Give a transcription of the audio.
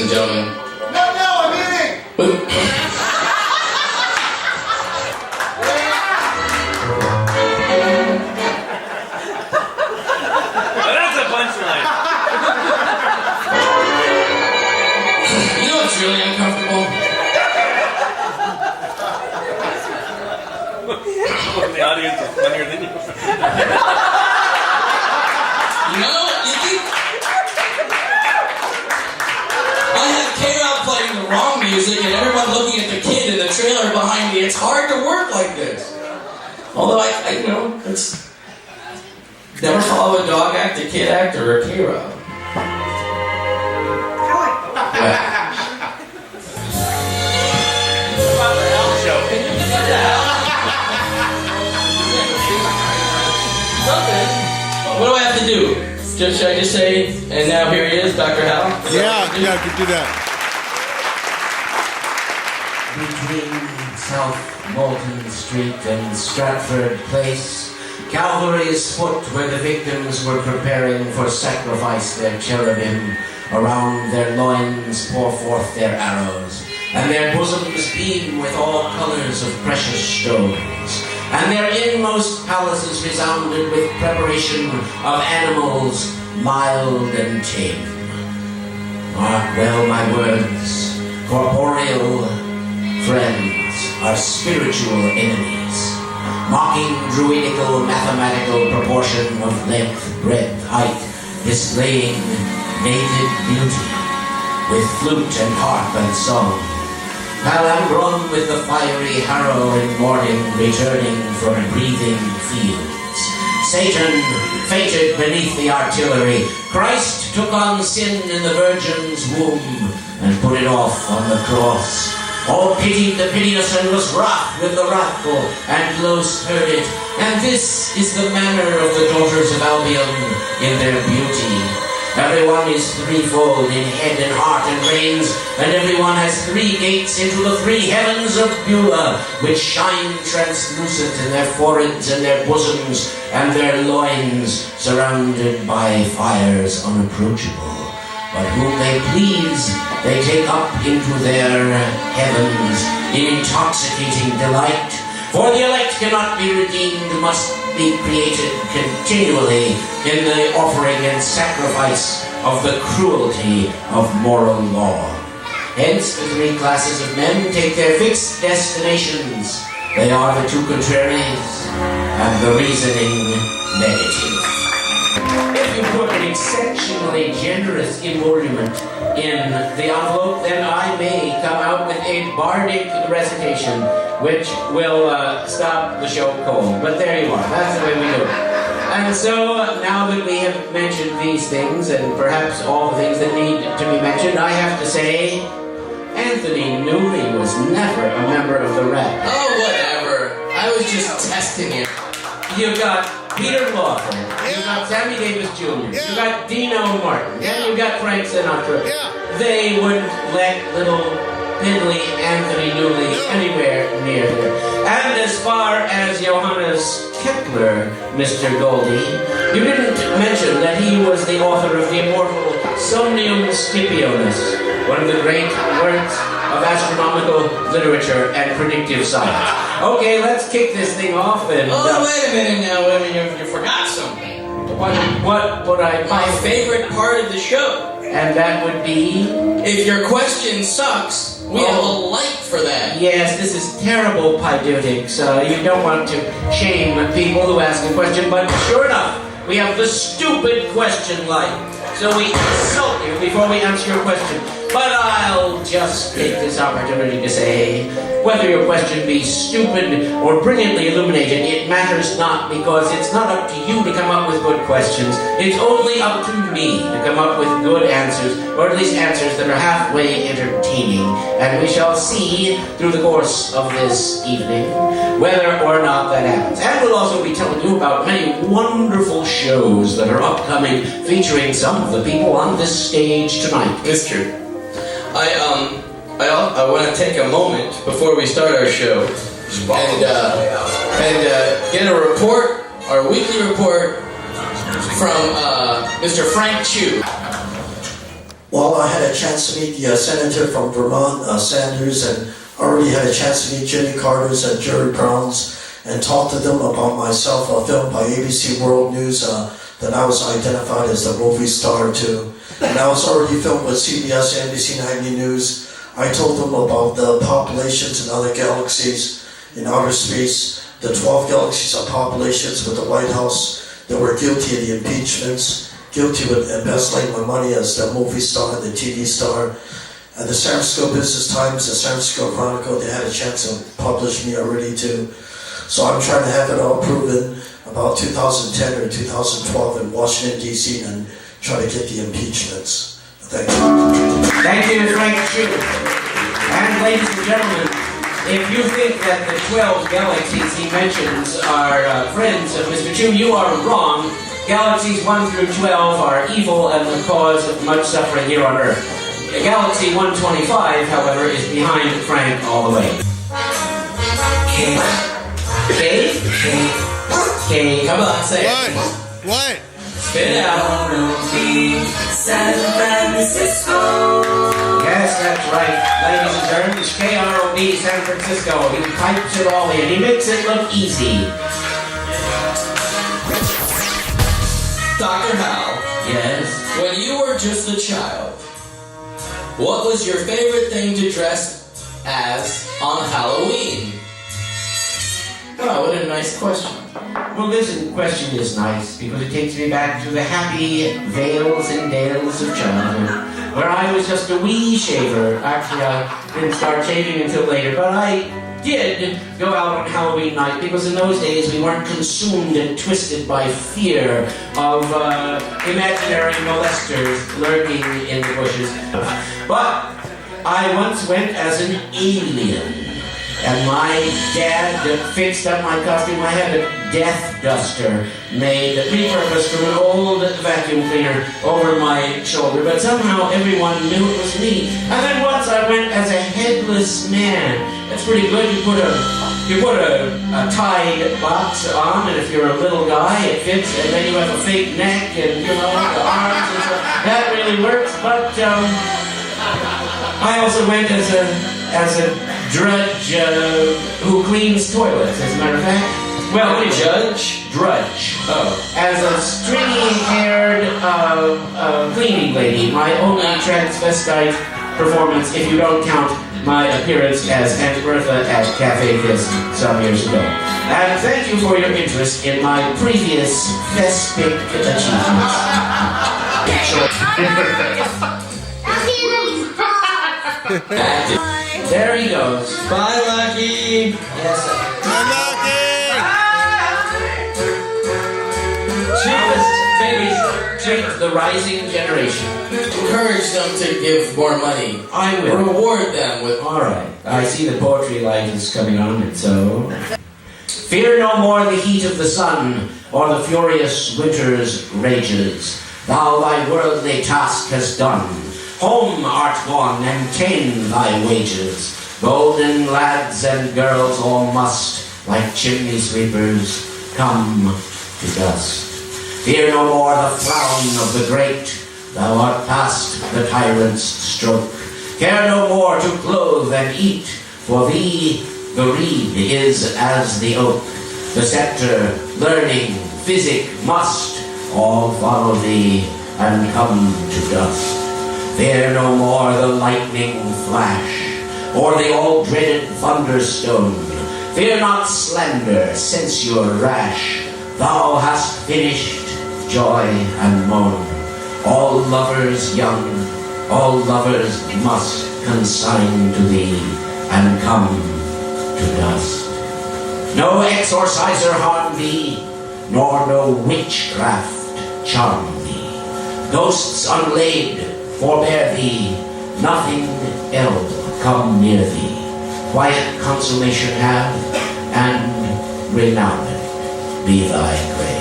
and gentlemen. No, I'm eating! That's a punchline. You know what's really uncomfortable? The audience is funnier than you. You know, I have K-Rob playing the wrong music and everyone looking at the kid in the trailer behind me. It's hard to work like this. Although I you know, it's never follow a dog act, a kid act, or a K-Rob. What do I have to do? Should I just say, and now here he is, Dr. Hal? Yeah, I could do that. Between South Moulton Street and Stratford Place, Calvary's foot, where the victims were preparing for sacrifice, their cherubim around their loins pour forth their arrows, and their bosoms beam with all colors of precious stones, and their inmost palaces resounded with preparation of animals mild and tame. Mark well my words, corporeal friends are spiritual enemies, mocking druidical mathematical proportion of length, breadth, height, displaying naked beauty with flute and harp and song. Palambron with the fiery harrow in morning returning from breathing fields. Satan fated beneath the artillery. Christ took on sin in the Virgin's womb and put it off on the cross. All pitied the piteous and was wrath with the wrathful, and Los heard it. And this is the manner of the daughters of Albion in their beauty. Everyone is threefold in head and heart and reins, and everyone has three gates into the three heavens of Beulah, which shine translucent in their foreheads and their bosoms and their loins, surrounded by fires unapproachable. But whom they please, they take up into their heavens in intoxicating delight. For the elect cannot be redeemed, must be created continually in the offering and sacrifice of the cruelty of moral law. Hence the three classes of men take their fixed destinations. They are the two contraries and the reasoning negative. If you put an exceptionally generous emolument in the envelope, then I may come out with a bardic recitation which will stop the show cold. But there you are. That's the way we do it. And so, now that we have mentioned these things, and perhaps all the things that need to be mentioned, I have to say, Anthony Newley was never a member of the Rat. Oh, whatever. I was just testing you. You've got Peter Lawson, you've got Sammy Davis Jr., you've got Dino Martin, and you've got Frank Sinatra. They wouldn't let little piddly Anthony Newley anywhere near them. And as far as Johannes Kepler, Mr. Goldie, you didn't mention that he was the author of the immortal Somnium Scipionis, one of the great works of astronomical literature and predictive science. Okay, let's kick this thing off and... Oh, wait a minute now, you forgot something. What would I... My favorite part of the show. And that would be... If your question sucks, we have a light for that. Yes, this is terrible paideutics. You don't want to shame people who ask a question, but sure enough, we have the stupid question light. So we insult you before we answer your question. But I'll just take this opportunity to say, whether your question be stupid or brilliantly illuminated, it matters not, because it's not up to you to come up with good questions. It's only up to me to come up with good answers, or at least answers that are halfway entertaining. And we shall see through the course of this evening whether or not that happens. And we'll also be telling you about many wonderful shows that are upcoming, featuring some of the people on this stage tonight. It's true. I want to take a moment before we start our show and get a report, our weekly report from Mr. Frank Chu. Well, I had a chance to meet the senator from Vermont, Sanders, and already had a chance to meet Jimmy Carter's and Jerry Brown's and talk to them about myself, a film by ABC World News that I was identified as the movie star too. And I was already filmed with CBS, NBC 90 News. I told them about the populations in other galaxies in outer space, the 12 galaxies of populations with the White House that were guilty of the impeachments, guilty of embezzling my money as the movie star, the TV star. And the San Francisco Business Times, the San Francisco Chronicle, they had a chance to publish me already too. So I'm trying to have it all proven about 2010 or 2012 in Washington, D.C. and try to get the impeachments. Thank you. Thank you, Frank Chu. And ladies and gentlemen, if you think that the 12 galaxies he mentions are friends of Mr. Chu, you are wrong. Galaxies 1 through 12 are evil and the cause of much suffering here on Earth. Galaxy 125, however, is behind Frank all the way. K. Come on, say it. What? Spit it out. San Francisco. Yes, that's right. Ladies and gentlemen, it's KROB San Francisco. He pipes it all in. He makes it look easy. Dr. Hal, Yes. when you were just a child, what was your favorite thing to dress as on Halloween? Oh, what a nice question. Well, this question is nice because it takes me back to the happy vales and dales of childhood, where I was just a wee shaver. Actually, I didn't start shaving until later, but I did go out on Halloween night because in those days we weren't consumed and twisted by fear of imaginary molesters lurking in the bushes. But I once went as an alien. And my dad fixed up my costume. I had a death duster made, repurposed from an old vacuum cleaner over my shoulder, but somehow everyone knew it was me. And then once I went as a headless man. That's pretty good. You put a tied box on, and if you're a little guy, it fits, and then you have a fake neck and, you know, the arms and stuff. That really works, but I also went as a drudge who cleans toilets, as a matter of fact. Well, drudge. Oh. As a stringy-haired cleaning lady, my only transvestite performance, if you don't count my appearance as Aunt Bertha at Cafe Fist some years ago. And thank you for your interest in my previous Vespic achievements. There he goes. Bye, Lucky. Yes, sir. Cheapest babies treat the rising generation. Encourage them to give more money. I will. Reward them with... Alright, I see the poetry light is coming on, and so... Fear no more the heat of the sun, or the furious winter's rages. Thou thy worldly task hast done. Home art gone, and ta'en thy wages. Golden lads and girls all must, like chimney sweepers, come to dust. Fear no more the frown of the great, thou art past the tyrant's stroke. Care no more to clothe and eat, for thee the reed is as the oak. The scepter, learning, physic must all follow thee and come to dust. Fear no more the lightning flash, or the all-dreaded thunderstone. Fear not slander, censure rash. Thou hast finished joy and moan. All lovers young, all lovers must consign to thee and come to dust. No exorciser harm thee, nor no witchcraft charm thee. Ghosts unlaid forbear thee, nothing else come near thee. Quiet consummation have, and renowned be thy grave.